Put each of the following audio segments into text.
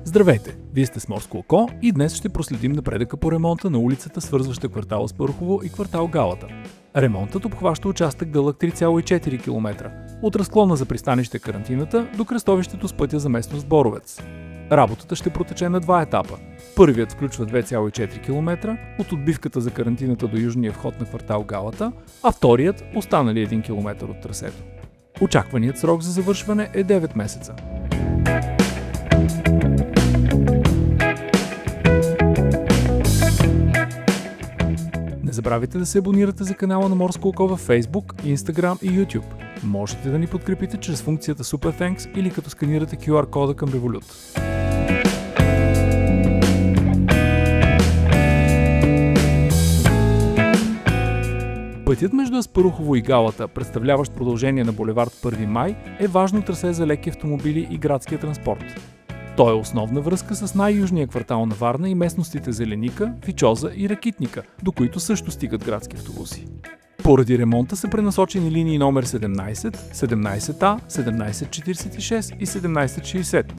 Здравейте! Вие сте с Морско око и днес ще проследим напредъка по ремонта на улицата, свързваща квартал Аспарухово и квартал Галата. Ремонтът обхваща участък дълъг 3,4 км, от разклона за пристанище Карантината до кръстовището с пътя за местност Боровец. Работата ще протече на два етапа. Първият включва 2,4 км, от отбивката за Карантината до южния вход на квартал Галата, а вторият – останалия 1 км от трасето. Очакваният срок за завършване е 9 месеца. Не забравяйте да се абонирате за канала на Морско око във Facebook, Instagram и YouTube. Можете да ни подкрепите чрез функцията Super Thanks или като сканирате QR кода към Револют. Пътят между Аспарухово и Галата, представляващ продължение на булевард 1 май, е важно трасе за леки автомобили и градския транспорт. Той е основна връзка с най-южния квартал на Варна и местностите Зеленика, Фичоза и Ракитника, до които също стигат градски автобуси. Поради ремонта са пренасочени линии номер 17, 17А, 1746 и 1760.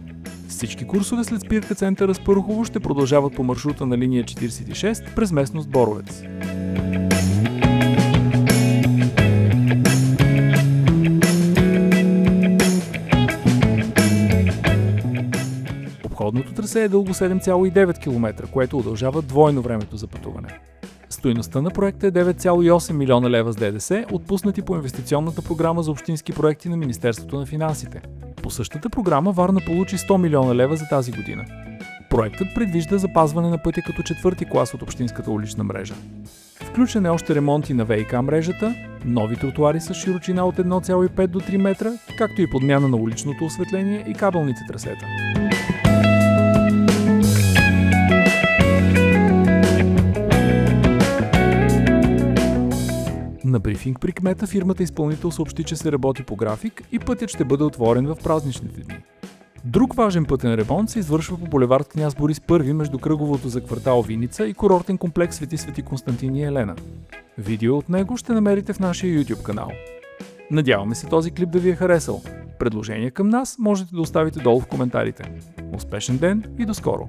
Всички курсове след спирка Център Аспарухово ще продължават по маршрута на линия 46 през местност Боровец. Обходното трасе е дълго 7,9 км, което удължава двойно времето за пътуване. Стойността на проекта е 9,8 милиона лева с ДДС, отпуснати по инвестиционната програма за общински проекти на Министерството на финансите. По същата програма Варна получи 100 милиона лева за тази година. Проектът предвижда запазване на пътя като четвърти клас от общинската улична мрежа. Включен е още ремонти на ВиК мрежата, нови тротуари с широчина от 1,5 до 3 метра, както и подмяна на уличното осветление и кабелните трасета. На брифинг при кмета фирмата изпълнител съобщи, че се работи по график и пътят ще бъде отворен в празничните дни. Друг важен пътен ремонт се извършва по булевард Княз Борис I между кръговото за квартал Виница и курортен комплекс Свети Константин и Елена. Видео от него ще намерите в нашия YouTube канал. Надяваме се този клип да ви е харесал. Предложения към нас можете да оставите долу в коментарите. Успешен ден и до скоро!